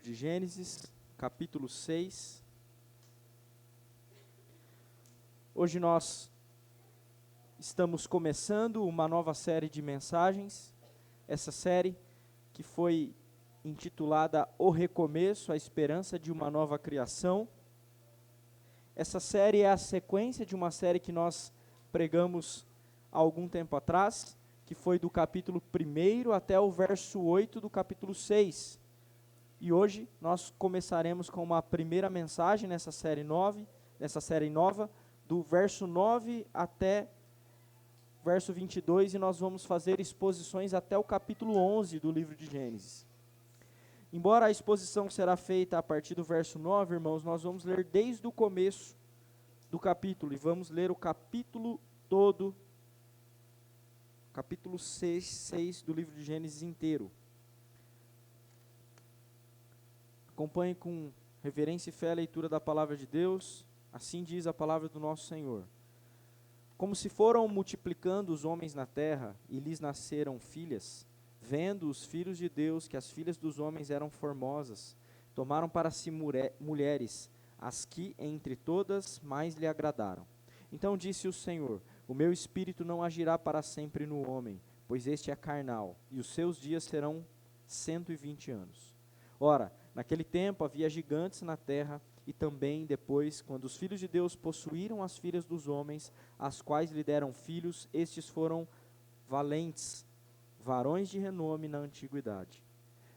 De Gênesis, capítulo 6. Hoje nós estamos começando uma nova série de mensagens, essa série que foi intitulada O Recomeço, a Esperança de uma Nova Criação. Essa série é a sequência de uma série que nós pregamos há algum tempo atrás, que foi do capítulo 1 até o verso 8 do capítulo 6. E hoje nós começaremos com uma primeira mensagem nessa série nova, do verso 9 até verso 22, e nós vamos fazer exposições até o capítulo 11 do livro de Gênesis. Embora a exposição será feita a partir do verso 9, irmãos, nós vamos ler desde o começo do capítulo, e vamos ler o capítulo todo, capítulo 6 do livro de Gênesis inteiro. Acompanhe com reverência e fé a leitura da palavra de Deus. Assim diz a palavra do nosso Senhor. Como se foram multiplicando os homens na terra, e lhes nasceram filhas, vendo os filhos de Deus que as filhas dos homens eram formosas, tomaram para si mulheres, as que entre todas mais lhe agradaram. Então disse o Senhor: o meu espírito não agirá para sempre no homem, pois este é carnal, e os seus dias serão 120 anos. Ora, naquele tempo havia gigantes na terra, e também depois, quando os filhos de Deus possuíram as filhas dos homens, as quais lhe deram filhos, estes foram valentes, varões de renome na antiguidade.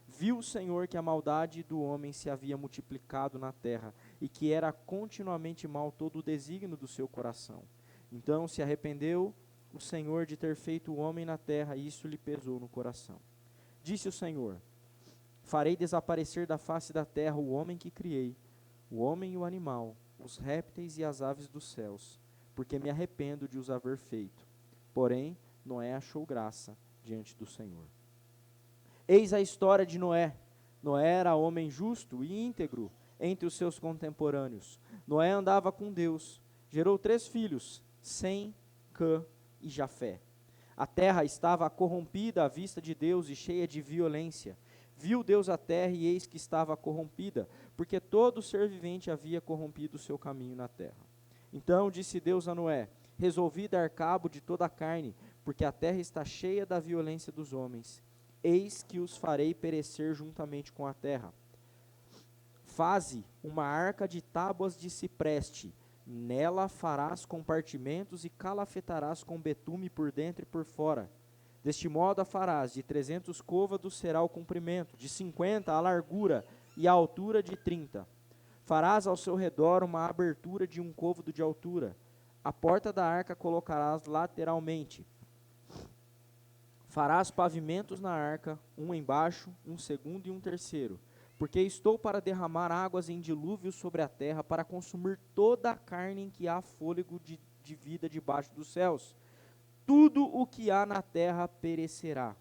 Viu o Senhor que a maldade do homem se havia multiplicado na terra, e que era continuamente mal todo o desígnio do seu coração. Então se arrependeu o Senhor de ter feito o homem na terra, e isso lhe pesou no coração. Disse o Senhor: farei desaparecer da face da terra o homem que criei, o homem e o animal, os répteis e as aves dos céus, porque me arrependo de os haver feito. Porém, Noé achou graça diante do Senhor. Eis a história de Noé. Noé era homem justo e íntegro entre os seus contemporâneos. Noé andava com Deus, gerou 3 filhos, Sem, Cã e Jafé. A terra estava corrompida à vista de Deus e cheia de violência. Viu Deus a terra, e eis que estava corrompida, porque todo ser vivente havia corrompido o seu caminho na terra. Então disse Deus a Noé: resolvi dar cabo de toda a carne, porque a terra está cheia da violência dos homens. Eis que os farei perecer juntamente com a terra. Faze uma arca de tábuas de cipreste, nela farás compartimentos e calafetarás com betume por dentro e por fora. Deste modo a farás: de 300 côvados será o comprimento, de 50 a largura, e a altura de 30. Farás ao seu redor uma abertura de 1 côvado de altura. A porta da arca colocarás lateralmente. Farás pavimentos na arca, um embaixo, um segundo e um terceiro. Porque estou para derramar águas em dilúvio sobre a terra, para consumir toda a carne em que há fôlego de vida debaixo dos céus. Tudo o que há na terra perecerá.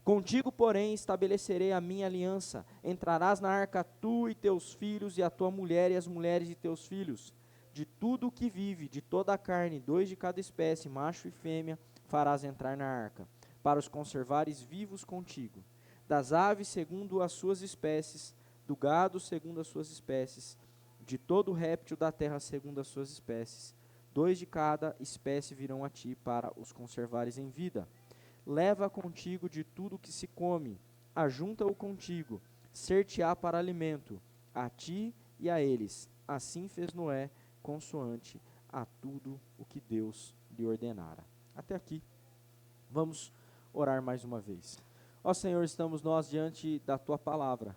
Contigo, porém, estabelecerei a minha aliança. Entrarás na arca tu e teus filhos, e a tua mulher e as mulheres de teus filhos. De tudo o que vive, de toda a carne, 2 de cada espécie, macho e fêmea, farás entrar na arca, para os conservares vivos contigo. Das aves segundo as suas espécies, do gado segundo as suas espécies, de todo réptil da terra segundo as suas espécies. 2 de cada espécie virão a ti para os conservares em vida. Leva contigo de tudo que se come, ajunta-o contigo, ser-te-á para alimento, a ti e a eles. Assim fez Noé, consoante a tudo o que Deus lhe ordenara. Até aqui. Vamos orar mais uma vez. Ó Senhor, estamos nós diante da Tua palavra,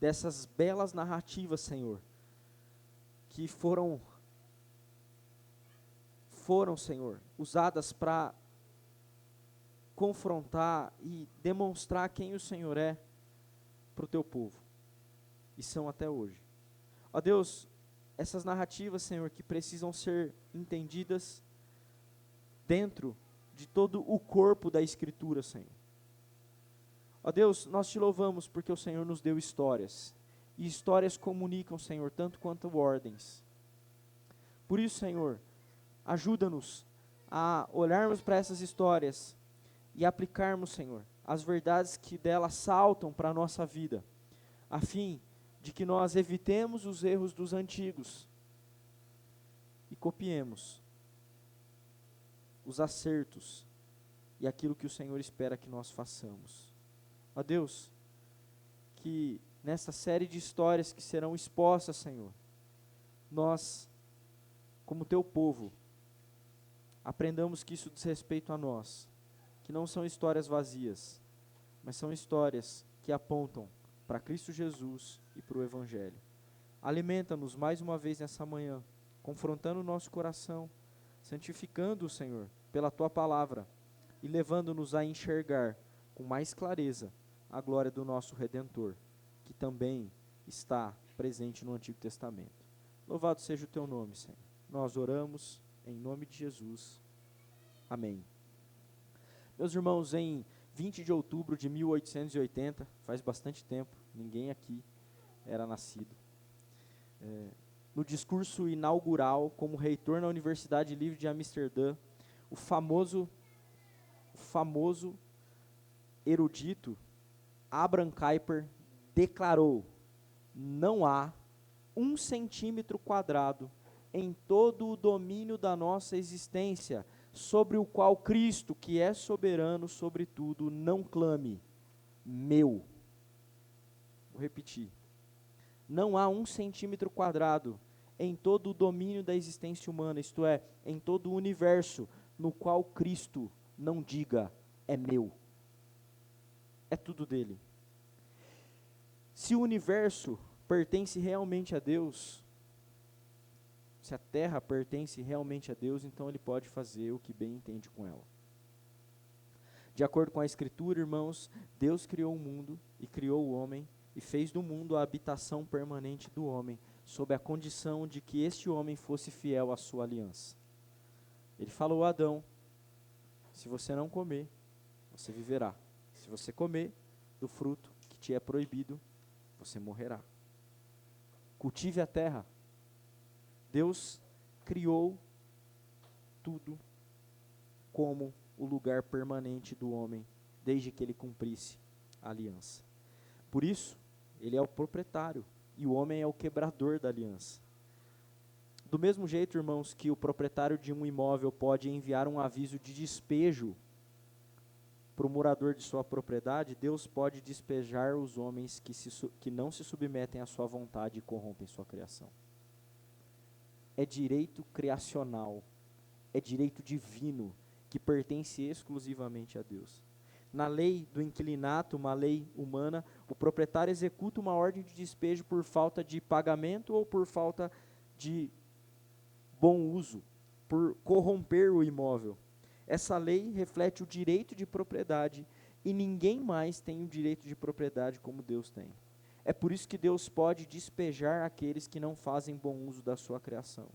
dessas belas narrativas, Senhor, que foram, Senhor, usadas para confrontar e demonstrar quem o Senhor é para o Teu povo, e são até hoje. Ó Deus, essas narrativas, Senhor, que precisam ser entendidas dentro de todo o corpo da Escritura, Senhor. Ó Deus, nós Te louvamos porque o Senhor nos deu histórias, e histórias comunicam, Senhor, tanto quanto ordens. Por isso, Senhor, ajuda-nos a olharmos para essas histórias e aplicarmos, Senhor, as verdades que delas saltam para a nossa vida, a fim de que nós evitemos os erros dos antigos e copiemos os acertos e aquilo que o Senhor espera que nós façamos. Ó Deus, que nessa série de histórias que serão expostas, Senhor, nós, como teu povo, aprendamos que isso diz respeito a nós, que não são histórias vazias, mas são histórias que apontam para Cristo Jesus e para o Evangelho. Alimenta-nos mais uma vez nessa manhã, confrontando o nosso coração, santificando-o, Senhor, pela Tua palavra e levando-nos a enxergar com mais clareza a glória do nosso Redentor, que também está presente no Antigo Testamento. Louvado seja o Teu nome, Senhor. Nós oramos em nome de Jesus. Amém. Meus irmãos, em 20 de outubro de 1880, faz bastante tempo, ninguém aqui era nascido. No discurso inaugural como reitor na Universidade Livre de Amsterdã, o famoso erudito Abraham Kuyper declarou: não há 1 centímetro quadrado em todo o domínio da nossa existência sobre o qual Cristo, que é soberano sobre tudo, não clame, meu. Vou repetir. Não há 1 centímetro quadrado em todo o domínio da existência humana, isto é, em todo o universo, no qual Cristo não diga, é meu. É tudo dele. Se o universo pertence realmente a Deus, se a terra pertence realmente a Deus, então ele pode fazer o que bem entende com ela. De acordo com a Escritura, irmãos, Deus criou o mundo e criou o homem e fez do mundo a habitação permanente do homem, sob a condição de que este homem fosse fiel à sua aliança. Ele falou a Adão: se você não comer, você viverá. Se você comer do fruto que te é proibido, você morrerá. Cultive a terra. Deus criou tudo como o lugar permanente do homem, desde que ele cumprisse a aliança. Por isso, ele é o proprietário e o homem é o quebrador da aliança. Do mesmo jeito, irmãos, que o proprietário de um imóvel pode enviar um aviso de despejo para o morador de sua propriedade, Deus pode despejar os homens que não se submetem à sua vontade e corrompem sua criação. É direito criacional, é direito divino, que pertence exclusivamente a Deus. Na lei do inquilinato, uma lei humana, o proprietário executa uma ordem de despejo por falta de pagamento ou por falta de bom uso, por corromper o imóvel. Essa lei reflete o direito de propriedade e ninguém mais tem o direito de propriedade como Deus tem. É por isso que Deus pode despejar aqueles que não fazem bom uso da sua criação.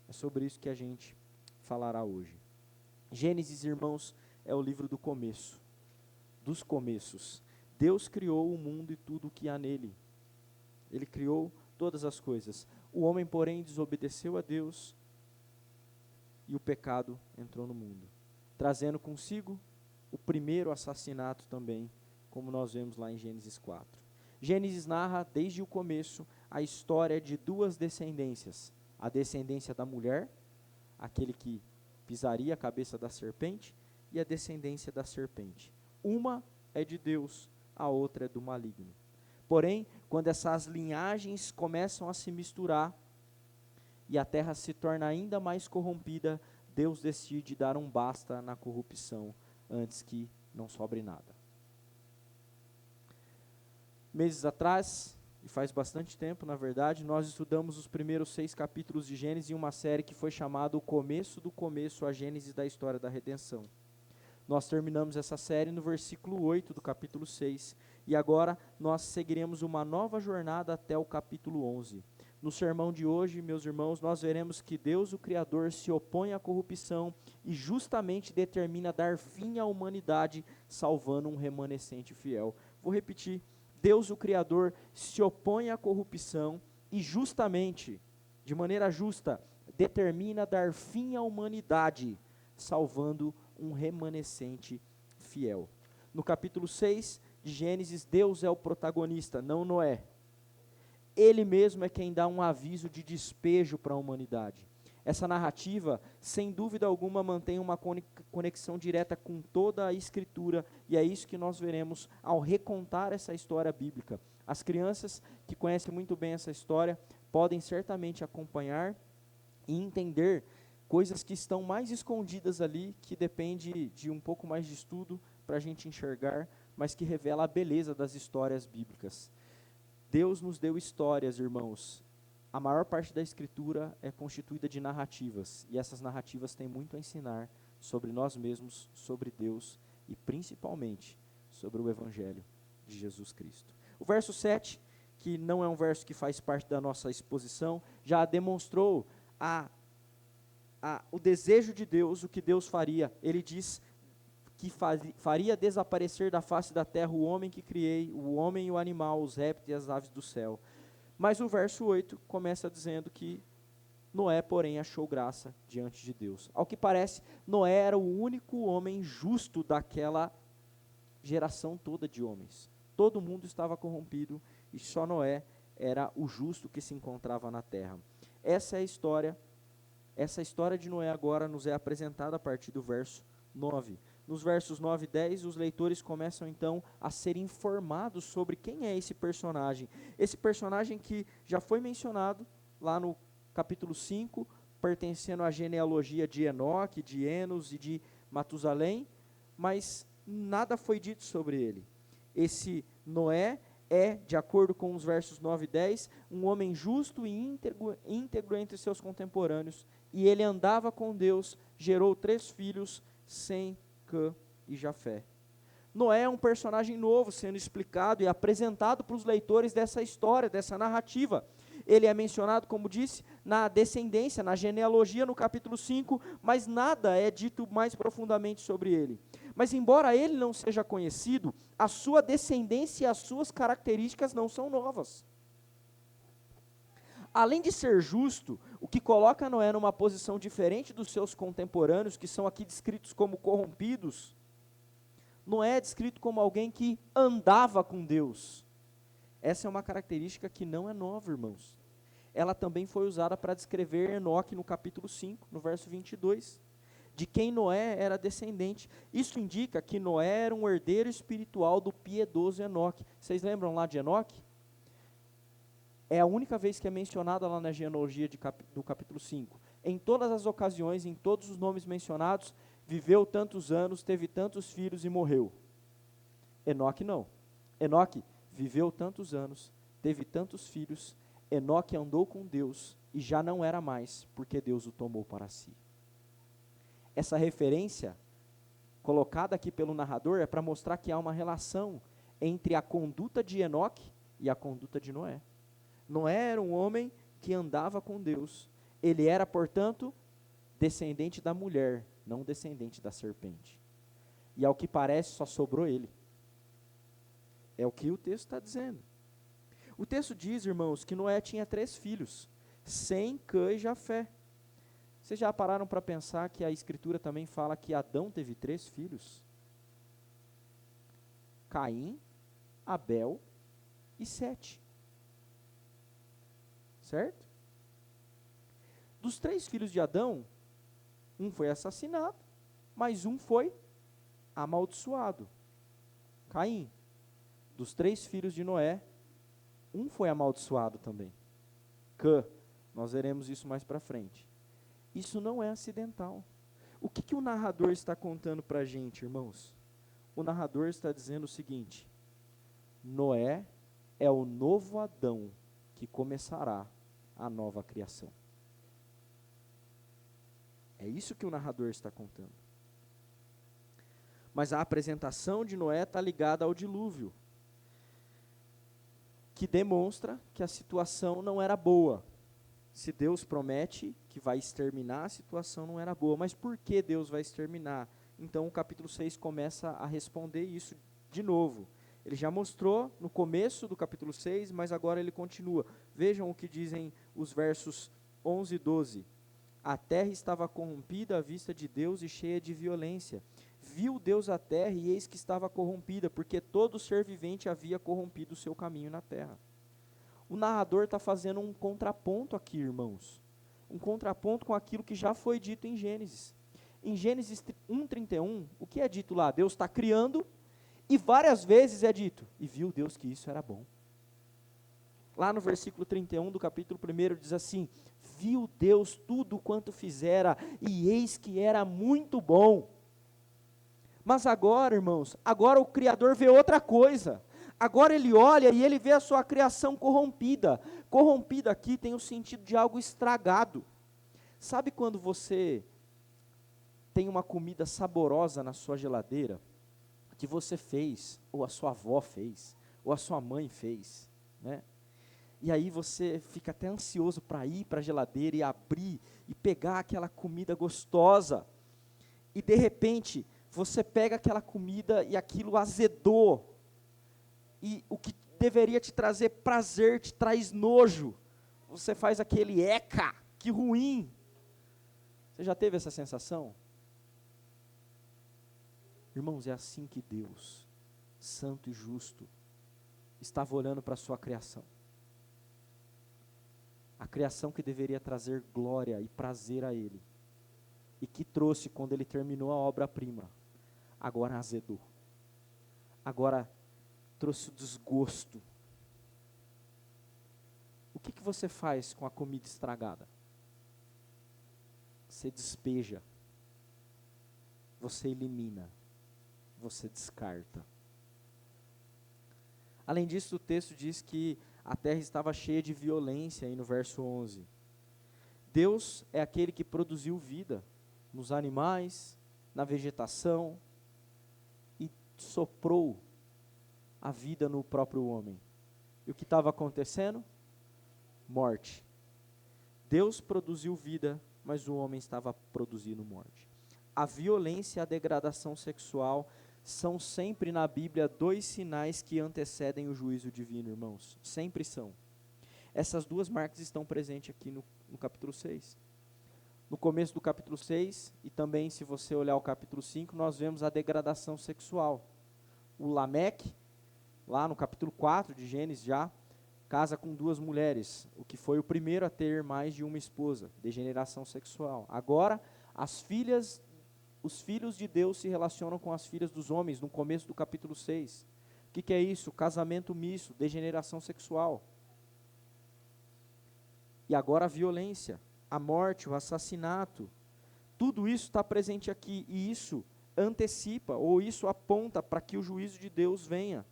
É sobre isso que a gente falará hoje. Gênesis, irmãos, é o livro do começo, dos começos. Deus criou o mundo e tudo o que há nele. Ele criou todas as coisas. O homem, porém, desobedeceu a Deus e o pecado entrou no mundo, trazendo consigo o primeiro assassinato também, como nós vemos lá em Gênesis 4. Gênesis narra, desde o começo, a história de duas descendências. A descendência da mulher, aquele que pisaria a cabeça da serpente, e a descendência da serpente. Uma é de Deus, a outra é do maligno. Porém, quando essas linhagens começam a se misturar, e a terra se torna ainda mais corrompida, Deus decide dar um basta na corrupção, antes que não sobre nada. Meses atrás, e faz bastante tempo, na verdade, nós estudamos os primeiros 6 capítulos de Gênesis em uma série que foi chamada O Começo do Começo, a Gênesis da História da Redenção. Nós terminamos essa série no versículo 8 do capítulo 6, e agora nós seguiremos uma nova jornada até o capítulo 11. No sermão de hoje, meus irmãos, nós veremos que Deus, o Criador, se opõe à corrupção e justamente determina dar fim à humanidade, salvando um remanescente fiel. Vou repetir. Deus, o Criador, se opõe à corrupção e justamente, de maneira justa, determina dar fim à humanidade, salvando um remanescente fiel. No capítulo 6, de Gênesis, Deus é o protagonista, não Noé. Ele mesmo é quem dá um aviso de despejo para a humanidade. Essa narrativa, sem dúvida alguma, mantém uma conexão direta com toda a Escritura, e é isso que nós veremos ao recontar essa história bíblica. As crianças que conhecem muito bem essa história podem certamente acompanhar e entender coisas que estão mais escondidas ali, que depende de um pouco mais de estudo para a gente enxergar, mas que revela a beleza das histórias bíblicas. Deus nos deu histórias, irmãos. A maior parte da Escritura é constituída de narrativas, e essas narrativas têm muito a ensinar sobre nós mesmos, sobre Deus e principalmente sobre o Evangelho de Jesus Cristo. O verso 7, que não é um verso que faz parte da nossa exposição, já demonstrou o desejo de Deus, o que Deus faria. Ele diz que faria desaparecer da face da terra o homem que criei, o homem e o animal, os répteis e as aves do céu. Mas o verso 8 começa dizendo que Noé, porém, achou graça diante de Deus. Ao que parece, Noé era o único homem justo daquela geração toda de homens. Todo mundo estava corrompido e só Noé era o justo que se encontrava na terra. Essa é a história. Essa história de Noé agora nos é apresentada a partir do verso 9. Nos versos 9 e 10, os leitores começam então a ser informados sobre quem é esse personagem. Esse personagem que já foi mencionado lá no capítulo 5, pertencendo à genealogia de Enoque, de Enos e de Matusalém, mas nada foi dito sobre ele. Esse Noé é, de acordo com os versos 9 e 10, um homem justo e íntegro entre seus contemporâneos, e ele andava com Deus, gerou 3 filhos, Sem, Cã e Jafé. Noé é um personagem novo sendo explicado e apresentado para os leitores dessa história, dessa narrativa. Ele é mencionado, como disse, na descendência, na genealogia no capítulo 5, mas nada é dito mais profundamente sobre ele. Mas embora ele não seja conhecido, a sua descendência e as suas características não são novas. Além de ser justo, o que coloca Noé numa posição diferente dos seus contemporâneos, que são aqui descritos como corrompidos, Noé é descrito como alguém que andava com Deus. Essa é uma característica que não é nova, irmãos. Ela também foi usada para descrever Enoque no capítulo 5, no verso 22, de quem Noé era descendente. Isso indica que Noé era um herdeiro espiritual do piedoso Enoque. Vocês lembram lá de Enoque? É a única vez que é mencionada lá na genealogia do capítulo 5. Em todas as ocasiões, em todos os nomes mencionados, viveu tantos anos, teve tantos filhos e morreu. Enoque não. Enoque viveu tantos anos, teve tantos filhos, Enoque andou com Deus e já não era mais, porque Deus o tomou para si. Essa referência, colocada aqui pelo narrador, é para mostrar que há uma relação entre a conduta de Enoque e a conduta de Noé. Noé era um homem que andava com Deus. Ele era, portanto, descendente da mulher, não descendente da serpente. E ao que parece, só sobrou ele. É o que o texto está dizendo. O texto diz, irmãos, que Noé tinha 3 filhos, Sem, Cã e Jafé. Vocês já pararam para pensar que a Escritura também fala que Adão teve 3 filhos? Caim, Abel e Sete. Certo? Dos 3 filhos de Adão, um foi assassinado, mas um foi amaldiçoado. Caim. Dos 3 filhos de Noé, um foi amaldiçoado também. Cã. Nós veremos isso mais para frente. Isso não é acidental. O que o narrador está contando para a gente, irmãos? O narrador está dizendo o seguinte: Noé é o novo Adão que começará a nova criação. É isso que o narrador está contando. Mas a apresentação de Noé está ligada ao dilúvio, que demonstra que a situação não era boa. Se Deus promete que vai exterminar, a situação não era boa. Mas por que Deus vai exterminar? Então o capítulo 6 começa a responder isso de novo. Ele já mostrou no começo do capítulo 6, mas agora ele continua. Vejam o que dizem os versos 11 e 12. A terra estava corrompida à vista de Deus e cheia de violência. Viu Deus a terra e eis que estava corrompida, porque todo ser vivente havia corrompido o seu caminho na terra. O narrador está fazendo um contraponto aqui, irmãos. Um contraponto com aquilo que já foi dito em Gênesis. Em Gênesis 1:31, o que é dito lá? Deus está criando e várias vezes é dito, e viu Deus que isso era bom. Lá no versículo 31 do capítulo 1 diz assim, viu Deus tudo quanto fizera, e eis que era muito bom. Mas agora, irmãos, agora o Criador vê outra coisa. Agora ele olha e ele vê a sua criação corrompida. Corrompida aqui tem o sentido de algo estragado. Sabe quando você tem uma comida saborosa na sua geladeira, que você fez, ou a sua avó fez, ou a sua mãe fez, né? E aí você fica até ansioso para ir para a geladeira e abrir e pegar aquela comida gostosa. E de repente, você pega aquela comida e aquilo azedou. E o que deveria te trazer prazer, te traz nojo. Você faz aquele eca, que ruim. Você já teve essa sensação? Irmãos, é assim que Deus, santo e justo, estava olhando para a sua criação. A criação que deveria trazer glória e prazer a Ele. E que trouxe quando Ele terminou a obra-prima. Agora azedou. Agora trouxe o desgosto. O que você faz com a comida estragada? Você despeja. Você elimina. Você descarta. Além disso, o texto diz que a terra estava cheia de violência, aí no verso 11. Deus é aquele que produziu vida nos animais, na vegetação, e soprou a vida no próprio homem. E o que estava acontecendo? Morte. Deus produziu vida, mas o homem estava produzindo morte. A violência e a degradação sexual são sempre na Bíblia 2 sinais que antecedem o juízo divino, irmãos. Sempre são. Essas duas marcas estão presentes aqui no capítulo 6. No começo do capítulo 6, e também se você olhar o capítulo 5, nós vemos a degradação sexual. O Lameque, lá no capítulo 4 de Gênesis já, casa com 2 mulheres, o que foi o primeiro a ter mais de uma esposa, degeneração sexual. Agora, os filhos de Deus se relacionam com as filhas dos homens, no começo do capítulo 6. O que é isso? Casamento misto, degeneração sexual. E agora a violência, a morte, o assassinato. Tudo isso está presente aqui, e isso antecipa, ou isso aponta para que o juízo de Deus venha.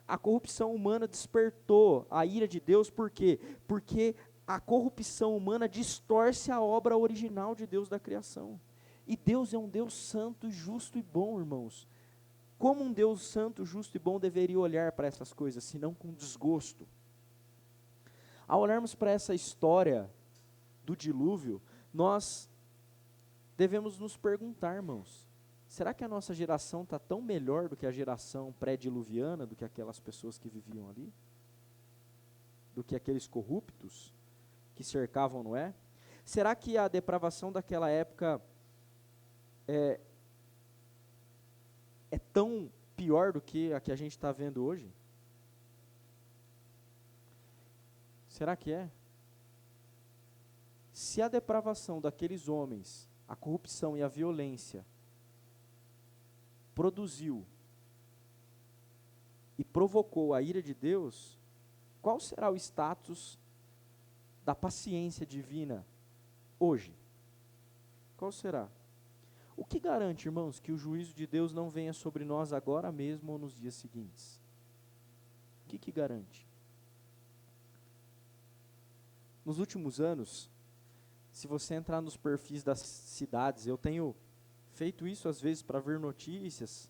A corrupção humana despertou a ira de Deus, por quê? Porque a corrupção humana distorce a obra original de Deus da criação. E Deus é um Deus santo, justo e bom, irmãos. Como um Deus santo, justo e bom deveria olhar para essas coisas, senão com desgosto? Ao olharmos para essa história do dilúvio, nós devemos nos perguntar, irmãos, será que a nossa geração está tão melhor do que a geração pré-diluviana, do que aquelas pessoas que viviam ali? Do que aqueles corruptos que cercavam Noé? Será que a depravação daquela época é tão pior do que a gente está vendo hoje? Será que é? Se a depravação daqueles homens, a corrupção e a violência, produziu e provocou a ira de Deus, qual será o status da paciência divina hoje? Qual será? O que garante, irmãos, que o juízo de Deus não venha sobre nós agora mesmo ou nos dias seguintes? O que garante? Nos últimos anos, se você entrar nos perfis das cidades, eu tenho feito isso às vezes para ver notícias,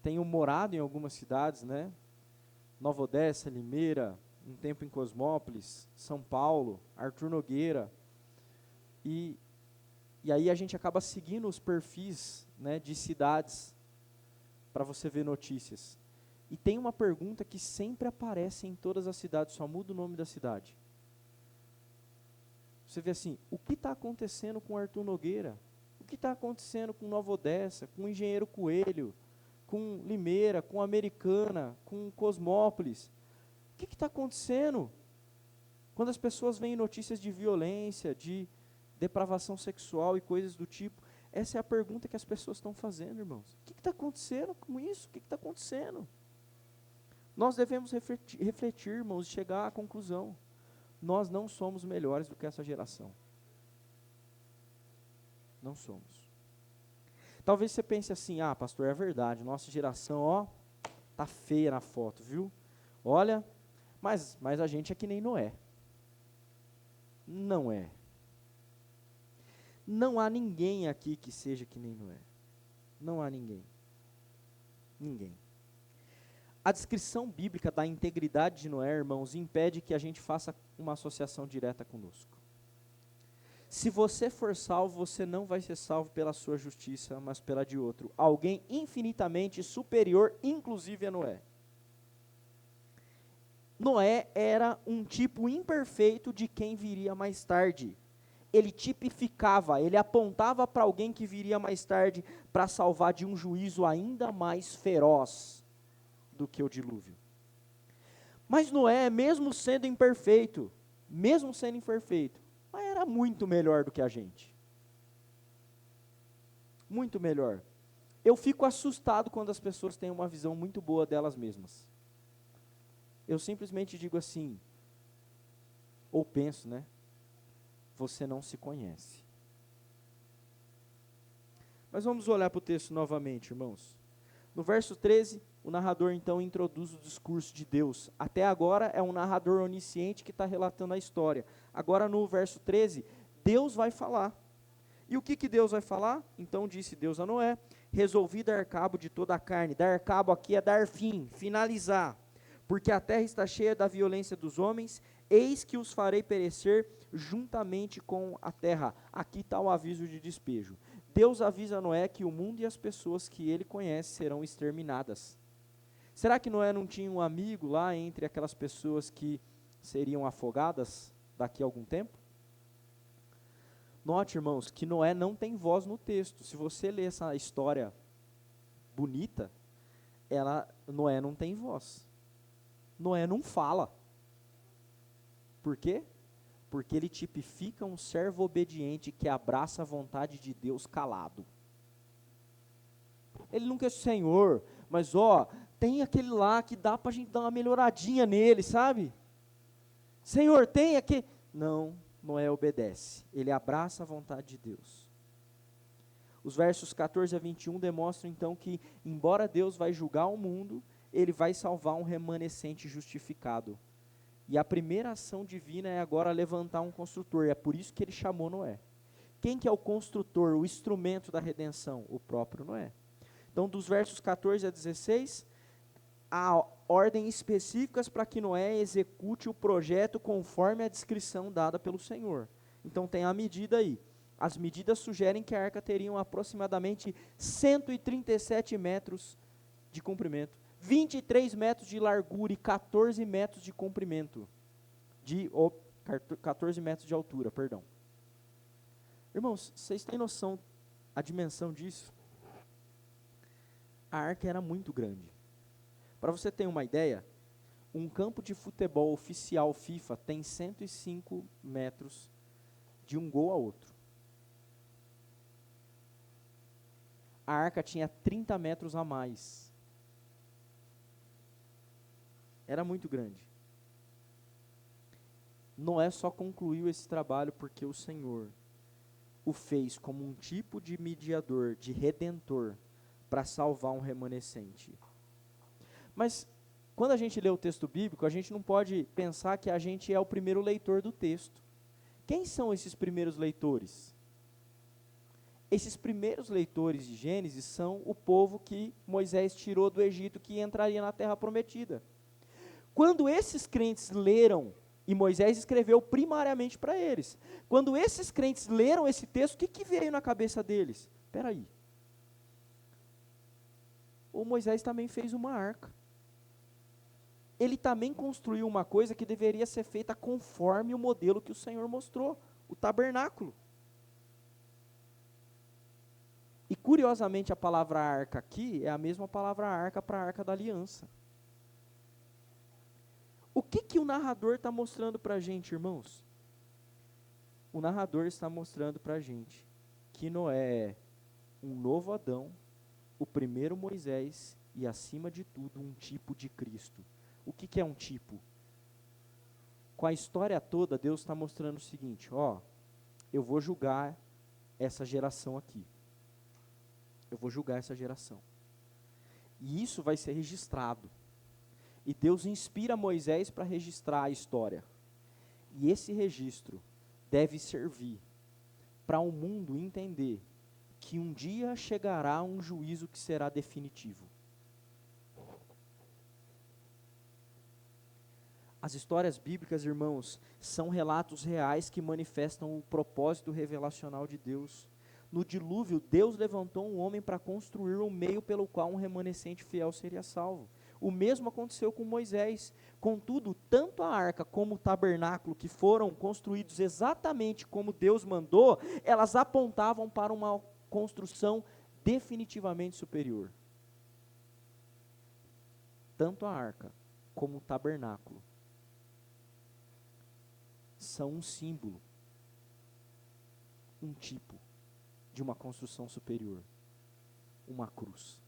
tenho morado em algumas cidades, né? Nova Odessa, Limeira, um tempo em Cosmópolis, São Paulo, Arthur Nogueira, e aí a gente acaba seguindo os perfis, né, de cidades para você ver notícias. E tem uma pergunta que sempre aparece em todas as cidades, só muda o nome da cidade. Você vê assim, o que está acontecendo com Arthur Nogueira? que está acontecendo com Nova Odessa, com Engenheiro Coelho, com Limeira, com Americana, com Cosmópolis? O que está acontecendo? Quando as pessoas veem notícias de violência, de depravação sexual e coisas do tipo, essa é a pergunta que as pessoas estão fazendo, irmãos. O que está acontecendo com isso? O que está acontecendo? Nós devemos refletir, irmãos, e chegar à conclusão. Nós não somos melhores do que essa geração. Não somos. Talvez você pense assim, pastor, é verdade, nossa geração, tá feia na foto, viu? Olha, mas a gente é que nem Noé. Não é. Não há ninguém aqui que seja que nem Noé. Não há ninguém. Ninguém. A descrição bíblica da integridade de Noé, irmãos, impede que a gente faça uma associação direta conosco. Se você for salvo, você não vai ser salvo pela sua justiça, mas pela de outro. Alguém infinitamente superior, inclusive a Noé. Noé era um tipo imperfeito de quem viria mais tarde. Ele tipificava, ele apontava para alguém que viria mais tarde para salvar de um juízo ainda mais feroz do que o dilúvio. Mas Noé, mesmo sendo imperfeito, era muito melhor do que a gente. Muito melhor. Eu fico assustado quando as pessoas têm uma visão muito boa delas mesmas. Eu simplesmente digo assim, ou penso, você não se conhece. Mas vamos olhar para o texto novamente, irmãos. No verso 13, o narrador então introduz o discurso de Deus. Até agora é um narrador onisciente que está relatando a história. Agora no verso 13, Deus vai falar. E o que Deus vai falar? Então disse Deus a Noé, resolvi dar cabo de toda a carne. Dar cabo aqui é dar fim, finalizar. Porque a terra está cheia da violência dos homens, eis que os farei perecer juntamente com a terra. Aqui está o aviso de despejo. Deus avisa Noé que o mundo e as pessoas que ele conhece serão exterminadas. Será que Noé não tinha um amigo lá entre aquelas pessoas que seriam afogadas daqui a algum tempo? Note, irmãos, que Noé não tem voz no texto. Se você ler essa história bonita, Noé não tem voz. Noé não fala. Por quê? Porque ele tipifica um servo obediente que abraça a vontade de Deus calado. Ele não quer Senhor, mas tem aquele lá que dá para a gente dar uma melhoradinha nele, sabe? Senhor, tem aquele... Não, Noé obedece. Ele abraça a vontade de Deus. Os versos 14 a 21 demonstram então que, embora Deus vai julgar o mundo, ele vai salvar um remanescente justificado. E a primeira ação divina é agora levantar um construtor. É por isso que ele chamou Noé. Quem que é o construtor, o instrumento da redenção? O próprio Noé. Então, dos versos 14 a 16, há ordens específicas para que Noé execute o projeto conforme a descrição dada pelo Senhor. Então, tem a medida aí. As medidas sugerem que a arca teria aproximadamente 137 metros de comprimento, 23 metros de largura e 14 metros de comprimento, 14 metros de altura, perdão. Irmãos, vocês têm noção a dimensão disso? A arca era muito grande. Para você ter uma ideia, um campo de futebol oficial FIFA tem 105 metros de um gol a outro. A arca tinha 30 metros a mais. Era muito grande. Noé só concluiu esse trabalho porque o Senhor o fez como um tipo de mediador, de redentor, para salvar um remanescente. Mas, quando a gente lê o texto bíblico, a gente não pode pensar que a gente é o primeiro leitor do texto. Quem são esses primeiros leitores? Esses primeiros leitores de Gênesis são o povo que Moisés tirou do Egito, que entraria na terra prometida. Quando esses crentes leram, e Moisés escreveu primariamente para eles, quando esses crentes leram esse texto, o que veio na cabeça deles? Espera aí. O Moisés também fez uma arca. Ele também construiu uma coisa que deveria ser feita conforme o modelo que o Senhor mostrou, o tabernáculo. E curiosamente a palavra arca aqui é a mesma palavra arca para a arca da aliança. O que o narrador está mostrando para a gente, irmãos? O narrador está mostrando para a gente que Noé é um novo Adão, o primeiro Moisés e, acima de tudo, um tipo de Cristo. O que é um tipo? Com a história toda, Deus está mostrando o seguinte, eu vou julgar essa geração aqui. Eu vou julgar essa geração. E isso vai ser registrado. E Deus inspira Moisés para registrar a história. E esse registro deve servir para o mundo entender que um dia chegará um juízo que será definitivo. As histórias bíblicas, irmãos, são relatos reais que manifestam o propósito revelacional de Deus. No dilúvio, Deus levantou um homem para construir um meio pelo qual um remanescente fiel seria salvo. O mesmo aconteceu com Moisés. Contudo, tanto a arca como o tabernáculo, que foram construídos exatamente como Deus mandou, elas apontavam para uma construção definitivamente superior. Tanto a arca como o tabernáculo são um símbolo, um tipo de uma construção superior, uma cruz.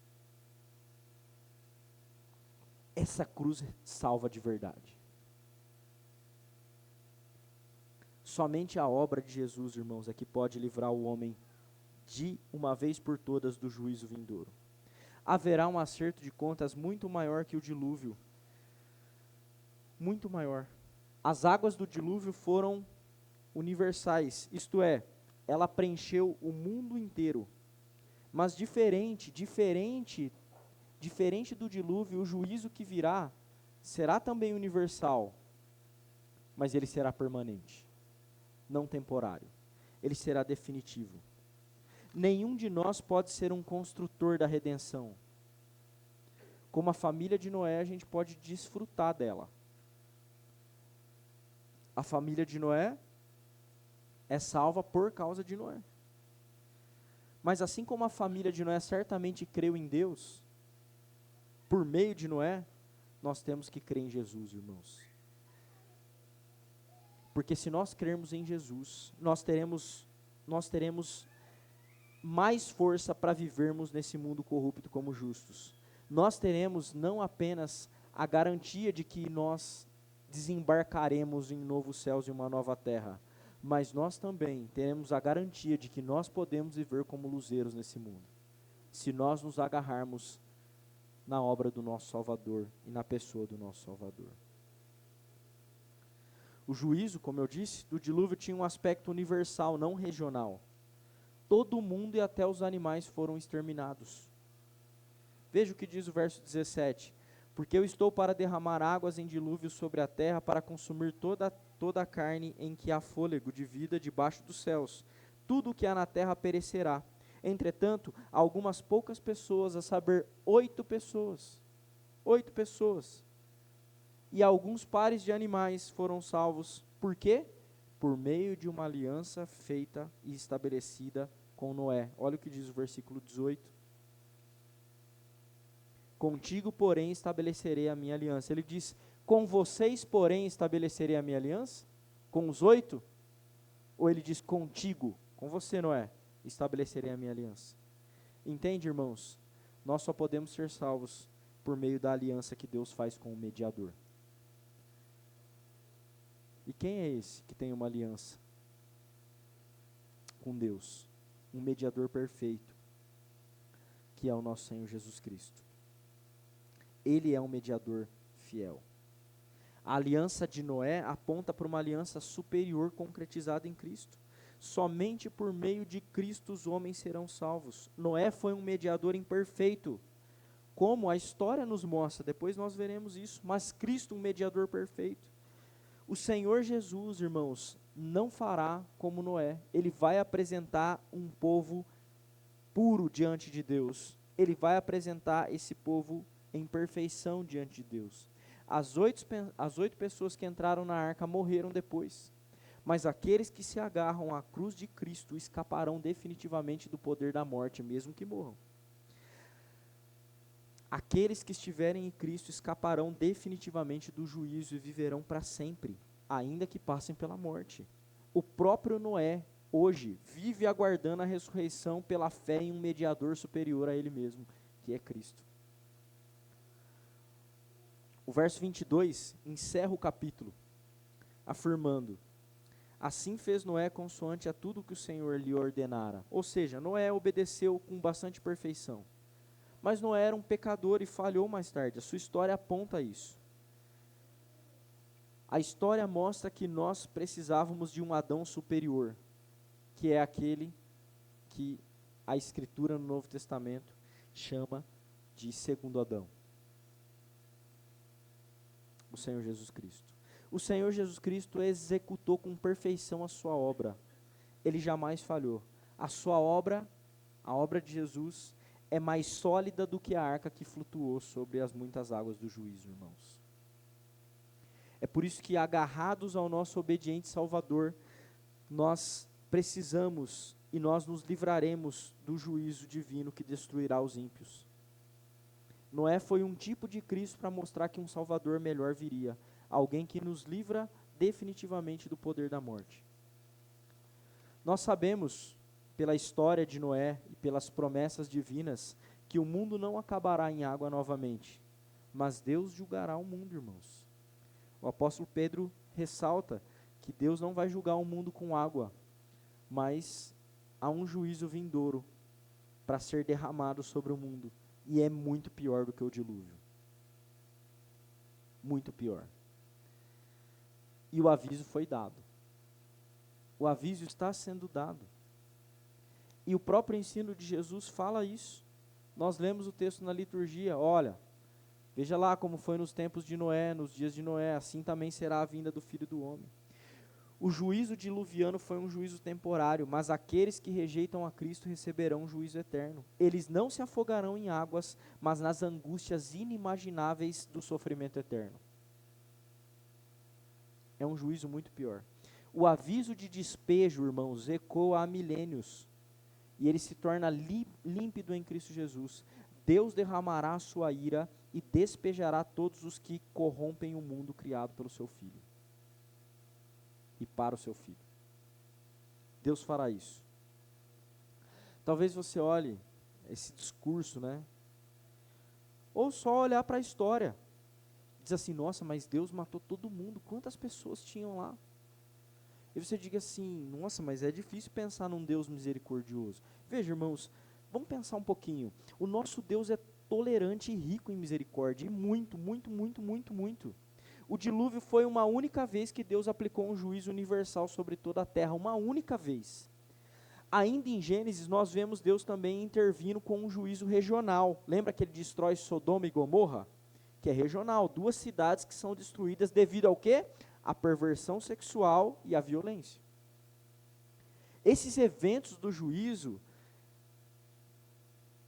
Essa cruz salva de verdade. Somente a obra de Jesus, irmãos, é que pode livrar o homem de uma vez por todas do juízo vindouro. Haverá um acerto de contas muito maior que o dilúvio. Muito maior. As águas do dilúvio foram universais, isto é, ela preencheu o mundo inteiro. Mas diferente do dilúvio, o juízo que virá será também universal, mas ele será permanente, não temporário. Ele será definitivo. Nenhum de nós pode ser um construtor da redenção. Como a família de Noé, a gente pode desfrutar dela. A família de Noé é salva por causa de Noé. Mas assim como a família de Noé certamente creu em Deus, por meio de Noé, nós temos que crer em Jesus, irmãos. Porque se nós crermos em Jesus, nós teremos mais força para vivermos nesse mundo corrupto como justos. Nós teremos não apenas a garantia de que nós desembarcaremos em novos céus e uma nova terra, mas nós também teremos a garantia de que nós podemos viver como luzeiros nesse mundo, se nós nos agarrarmos na obra do nosso Salvador e na pessoa do nosso Salvador. O juízo, como eu disse, do dilúvio tinha um aspecto universal, não regional. Todo mundo e até os animais foram exterminados. Veja o que diz o verso 17. Porque eu estou para derramar águas em dilúvio sobre a terra, para consumir toda a carne em que há fôlego de vida debaixo dos céus. Tudo o que há na terra perecerá. Entretanto, algumas poucas pessoas, a saber, 8 pessoas, e alguns pares de animais foram salvos. Por quê? Por meio de uma aliança feita e estabelecida com Noé. Olha o que diz o versículo 18. Contigo, porém, estabelecerei a minha aliança. Ele diz, com vocês, porém, estabelecerei a minha aliança? Com os 8? Ou ele diz, contigo, com você, Noé, estabelecerei a minha aliança? Entende, irmãos? Nós só podemos ser salvos por meio da aliança que Deus faz com o mediador. E quem é esse que tem uma aliança com Deus? Um mediador perfeito, que é o nosso Senhor Jesus Cristo. Ele é um mediador fiel. A aliança de Noé aponta para uma aliança superior concretizada em Cristo. Somente por meio de Cristo os homens serão salvos. Noé foi um mediador imperfeito, como a história nos mostra, depois nós veremos isso, mas Cristo um mediador perfeito. O Senhor Jesus, irmãos, não fará como Noé. Ele vai apresentar um povo puro diante de Deus. Ele vai apresentar esse povo em perfeição diante de Deus. As oito pessoas que entraram na arca morreram depois. Mas aqueles que se agarram à cruz de Cristo escaparão definitivamente do poder da morte, mesmo que morram. Aqueles que estiverem em Cristo escaparão definitivamente do juízo e viverão para sempre, ainda que passem pela morte. O próprio Noé, hoje, vive aguardando a ressurreição pela fé em um mediador superior a ele mesmo, que é Cristo. O verso 22 encerra o capítulo, afirmando: assim fez Noé consoante a tudo que o Senhor lhe ordenara. Ou seja, Noé obedeceu com bastante perfeição. Mas Noé era um pecador e falhou mais tarde. A sua história aponta isso. A história mostra que nós precisávamos de um Adão superior, que é aquele que a Escritura no Novo Testamento chama de segundo Adão. O Senhor Jesus Cristo. O Senhor Jesus Cristo executou com perfeição a sua obra. Ele jamais falhou. A sua obra, a obra de Jesus, é mais sólida do que a arca que flutuou sobre as muitas águas do juízo, irmãos. É por isso que, agarrados ao nosso obediente Salvador, nós precisamos e nós nos livraremos do juízo divino que destruirá os ímpios. Noé foi um tipo de Cristo para mostrar que um Salvador melhor viria, alguém que nos livra definitivamente do poder da morte. Nós sabemos, pela história de Noé e pelas promessas divinas, que o mundo não acabará em água novamente, mas Deus julgará o mundo, irmãos. O apóstolo Pedro ressalta que Deus não vai julgar o mundo com água, mas há um juízo vindouro para ser derramado sobre o mundo, e é muito pior do que o dilúvio. Muito pior. E o aviso foi dado. O aviso está sendo dado. E o próprio ensino de Jesus fala isso. Nós lemos o texto na liturgia, olha, veja lá como foi nos tempos de Noé, nos dias de Noé, assim também será a vinda do Filho do Homem. O juízo diluviano foi um juízo temporário, mas aqueles que rejeitam a Cristo receberão um juízo eterno. Eles não se afogarão em águas, mas nas angústias inimagináveis do sofrimento eterno. É um juízo muito pior. O aviso de despejo, irmãos, ecoa há milênios. E ele se torna límpido em Cristo Jesus. Deus derramará a sua ira e despejará todos os que corrompem o mundo criado pelo seu Filho. E para o seu Filho. Deus fará isso. Talvez você olhe esse discurso, né? Ou só olhar para a história. Diz assim, nossa, mas Deus matou todo mundo. Quantas pessoas tinham lá? E você diga assim, nossa, mas é difícil pensar num Deus misericordioso. Veja, irmãos, vamos pensar um pouquinho. O nosso Deus é tolerante e rico em misericórdia. E muito, muito, muito, muito, muito. O dilúvio foi uma única vez que Deus aplicou um juízo universal sobre toda a terra. Uma única vez. Ainda em Gênesis, nós vemos Deus também intervindo com um juízo regional. Lembra que ele destrói Sodoma e Gomorra? Que é regional. 2 cidades que são destruídas devido ao quê? A perversão sexual e a violência. Esses eventos do juízo,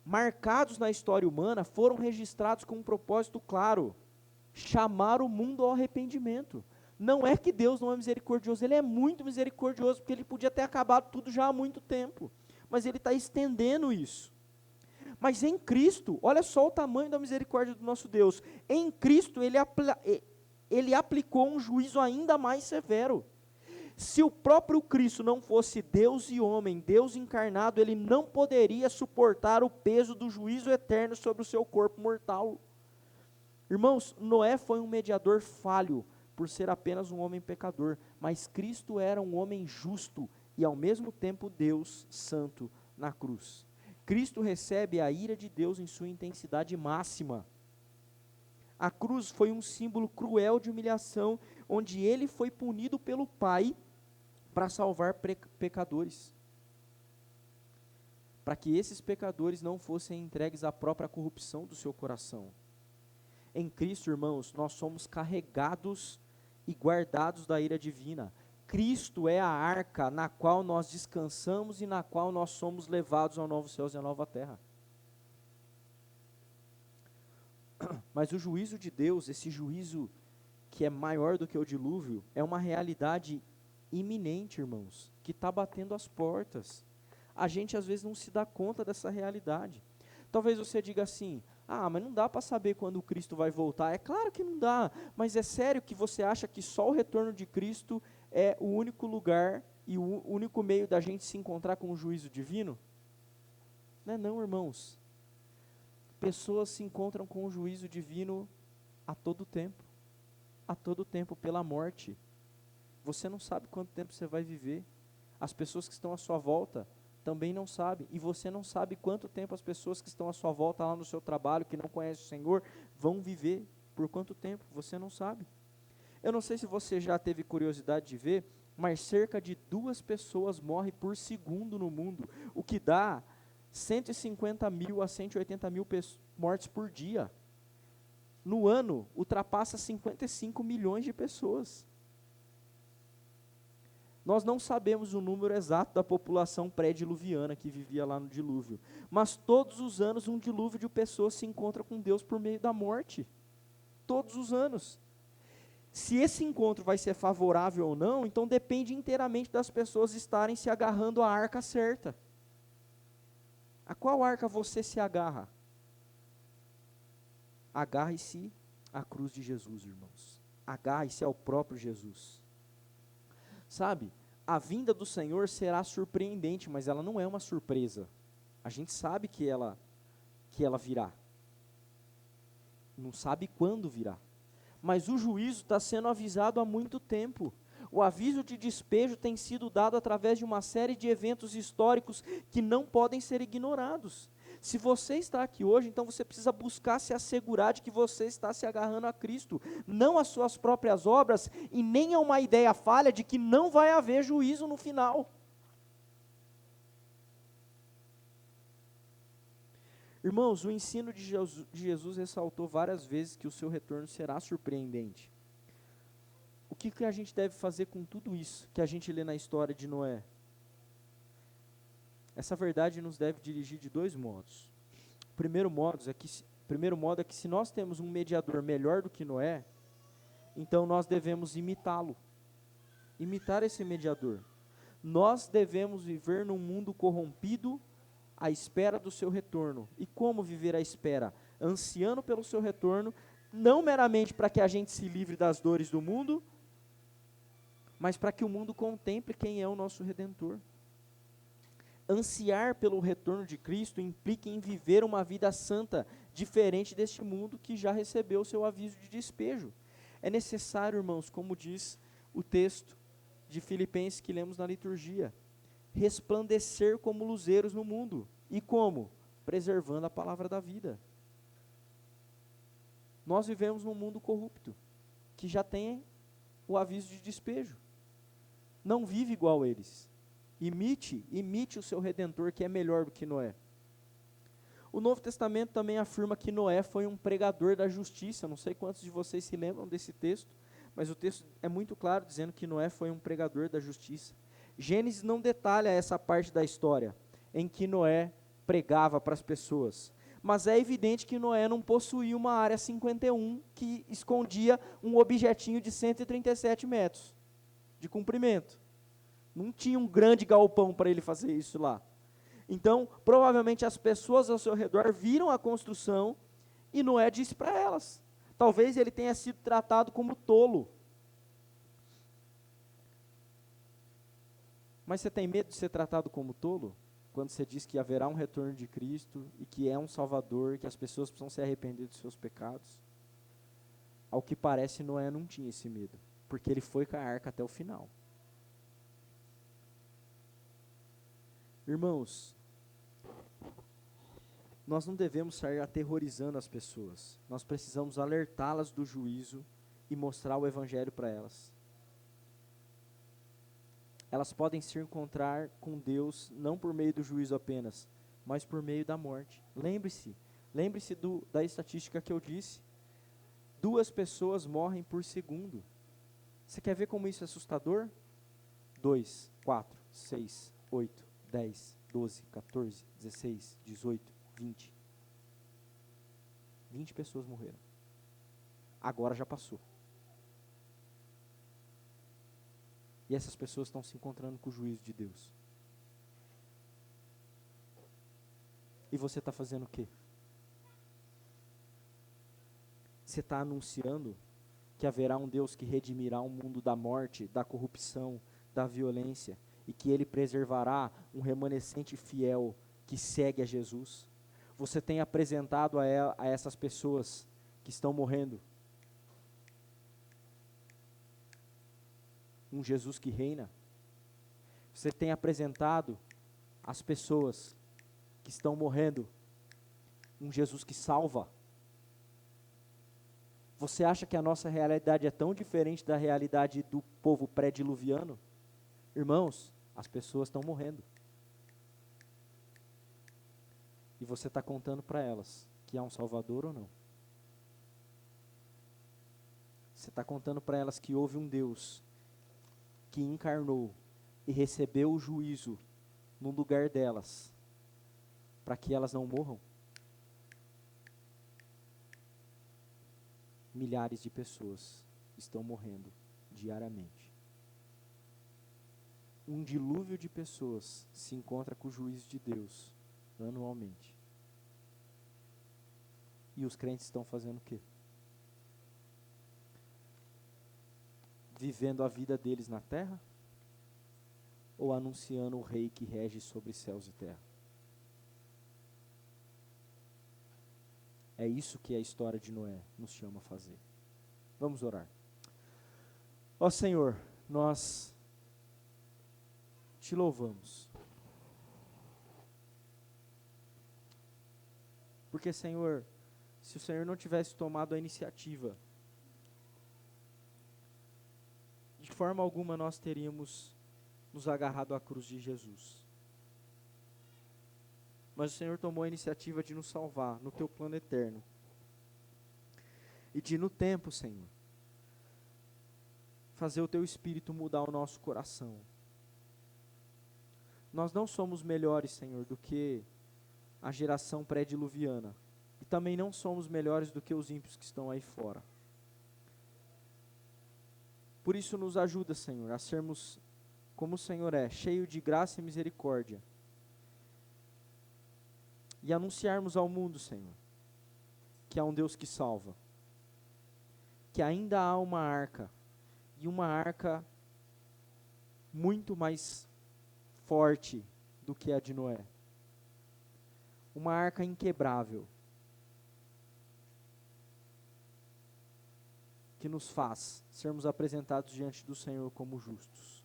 marcados na história humana, foram registrados com um propósito claro: chamar o mundo ao arrependimento. Não é que Deus não é misericordioso, Ele é muito misericordioso, porque Ele podia ter acabado tudo já há muito tempo, mas Ele está estendendo isso. Mas em Cristo, olha só o tamanho da misericórdia do nosso Deus. Em Cristo, Ele aplicou um juízo ainda mais severo. Se o próprio Cristo não fosse Deus e homem, Deus encarnado, Ele não poderia suportar o peso do juízo eterno sobre o seu corpo mortal. Irmãos, Noé foi um mediador falho, por ser apenas um homem pecador, mas Cristo era um homem justo e ao mesmo tempo Deus santo na cruz. Cristo recebe a ira de Deus em sua intensidade máxima. A cruz foi um símbolo cruel de humilhação, onde ele foi punido pelo Pai para salvar pecadores. Para que esses pecadores não fossem entregues à própria corrupção do seu coração. Em Cristo, irmãos, nós somos carregados e guardados da ira divina. Cristo é a arca na qual nós descansamos e na qual nós somos levados ao novo céu e à nova terra. Mas o juízo de Deus, esse juízo que é maior do que o dilúvio, é uma realidade iminente, irmãos, que está batendo as portas. A gente às vezes não se dá conta dessa realidade. Talvez você diga assim, mas não dá para saber quando o Cristo vai voltar. É claro que não dá, mas é sério que você acha que só o retorno de Cristo é o único lugar e o único meio da gente se encontrar com o juízo divino? Não é não, irmãos. Pessoas se encontram com o juízo divino a todo tempo pela morte. Você não sabe quanto tempo você vai viver. As pessoas que estão à sua volta também não sabem. E você não sabe quanto tempo as pessoas que estão à sua volta lá no seu trabalho, que não conhecem o Senhor, vão viver. Por quanto tempo? Você não sabe. Eu não sei se você já teve curiosidade de ver, mas cerca de 2 pessoas morrem por segundo no mundo, o que dá 150 mil a 180 mil mortes por dia. No ano, ultrapassa 55 milhões de pessoas. Nós não sabemos o número exato da população pré-diluviana que vivia lá no dilúvio, mas todos os anos um dilúvio de pessoas se encontra com Deus por meio da morte. Todos os anos. Se esse encontro vai ser favorável ou não, então depende inteiramente das pessoas estarem se agarrando à arca certa. A qual arca você se agarra? Agarre-se à cruz de Jesus, irmãos. Agarre-se ao próprio Jesus. Sabe, a vinda do Senhor será surpreendente, mas ela não é uma surpresa. A gente sabe que ela virá. Não sabe quando virá. Mas o juízo está sendo avisado há muito tempo. O aviso de despejo tem sido dado através de uma série de eventos históricos que não podem ser ignorados. Se você está aqui hoje, então você precisa buscar se assegurar de que você está se agarrando a Cristo, não às suas próprias obras e nem a uma ideia falha de que não vai haver juízo no final. Irmãos, o ensino de Jesus ressaltou várias vezes que o seu retorno será surpreendente. O que a gente deve fazer com tudo isso que a gente lê na história de Noé? Essa verdade nos deve dirigir de 2 modos. O primeiro modo é que se nós temos um mediador melhor do que Noé, então nós devemos imitá-lo. Imitar esse mediador. Nós devemos viver num mundo corrompido à espera do seu retorno. E como viver à espera? Ansiando pelo seu retorno, não meramente para que a gente se livre das dores do mundo, mas para que o mundo contemple quem é o nosso Redentor. Ansiar pelo retorno de Cristo implica em viver uma vida santa, diferente deste mundo que já recebeu o seu aviso de despejo. É necessário, irmãos, como diz o texto de Filipenses que lemos na liturgia, resplandecer como luzeiros no mundo. E como? Preservando a palavra da vida. Nós vivemos num mundo corrupto, que já tem o aviso de despejo. Não vive igual eles. Imite o seu Redentor, que é melhor do que Noé. O Novo Testamento também afirma que Noé foi um pregador da justiça. Não sei quantos de vocês se lembram desse texto, mas o texto é muito claro dizendo que Noé foi um pregador da justiça. Gênesis não detalha essa parte da história em que Noé pregava para as pessoas, mas é evidente que Noé não possuía uma área 51 que escondia um objetinho de 137 metros de comprimento. Não tinha um grande galpão para ele fazer isso lá. Então, provavelmente as pessoas ao seu redor viram a construção e Noé disse para elas. Talvez ele tenha sido tratado como tolo. Mas você tem medo de ser tratado como tolo? Quando você diz que haverá um retorno de Cristo e que é um Salvador, que as pessoas precisam se arrepender dos seus pecados? Ao que parece, Noé não tinha esse medo, porque ele foi com a arca até o final. Irmãos, nós não devemos sair aterrorizando as pessoas. Nós precisamos alertá-las do juízo e mostrar o Evangelho para elas. Elas podem se encontrar com Deus não por meio do juízo apenas, mas por meio da morte. Lembre-se da estatística que eu disse. 2 pessoas morrem por segundo. Você quer ver como isso é assustador? 2, 4, 6, 8, 10, 12, 14, 16, 18, 20. 20 pessoas morreram. Agora já passou. E essas pessoas estão se encontrando com o juízo de Deus. E você está fazendo o quê? Você está anunciando que haverá um Deus que redimirá o mundo da morte, da corrupção, da violência, e que Ele preservará um remanescente fiel que segue a Jesus? Você tem apresentado a essas pessoas que estão morrendo um Jesus que reina? Você tem apresentado às pessoas que estão morrendo um Jesus que salva? Você acha que a nossa realidade é tão diferente da realidade do povo pré-diluviano? Irmãos, as pessoas estão morrendo. E você está contando para elas que há um Salvador ou não? Você está contando para elas que houve um Deus que encarnou e recebeu o juízo no lugar delas, para que elas não morram? Milhares de pessoas estão morrendo diariamente. Um dilúvio de pessoas se encontra com o juízo de Deus anualmente. E os crentes estão fazendo o quê? Vivendo a vida deles na terra? Ou anunciando o rei que rege sobre céus e terra? É isso que a história de Noé nos chama a fazer. Vamos orar. Ó Senhor, nós te louvamos. Porque, Senhor, se o Senhor não tivesse tomado a iniciativa, de forma alguma nós teríamos nos agarrado à cruz de Jesus. Mas o Senhor tomou a iniciativa de nos salvar no teu plano eterno. E de, no tempo, Senhor, fazer o teu Espírito mudar o nosso coração. Nós não somos melhores, Senhor, do que a geração pré-diluviana. E também não somos melhores do que os ímpios que estão aí fora. Por isso nos ajuda, Senhor, a sermos como o Senhor é, cheio de graça e misericórdia. E anunciarmos ao mundo, Senhor, que há um Deus que salva. Que ainda há uma arca, e uma arca muito mais forte do que a de Noé. Uma arca inquebrável, que nos faz sermos apresentados diante do Senhor como justos.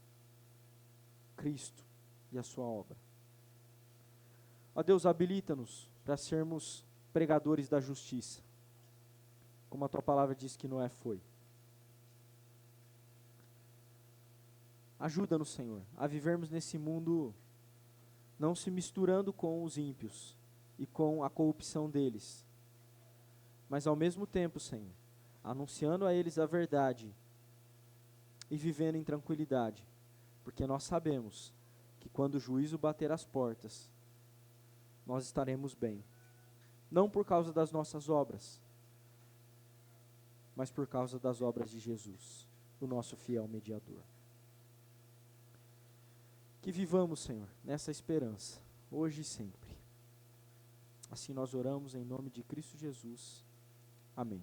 Cristo e a sua obra. Ó Deus, habilita-nos para sermos pregadores da justiça, como a tua palavra diz que Noé foi. Ajuda-nos, Senhor, a vivermos nesse mundo não se misturando com os ímpios e com a corrupção deles, mas ao mesmo tempo, Senhor, anunciando a eles a verdade e vivendo em tranquilidade, porque nós sabemos que quando o juízo bater as portas, nós estaremos bem, não por causa das nossas obras, mas por causa das obras de Jesus, o nosso fiel mediador. Que vivamos, Senhor, nessa esperança, hoje e sempre. Assim nós oramos em nome de Cristo Jesus. Amém.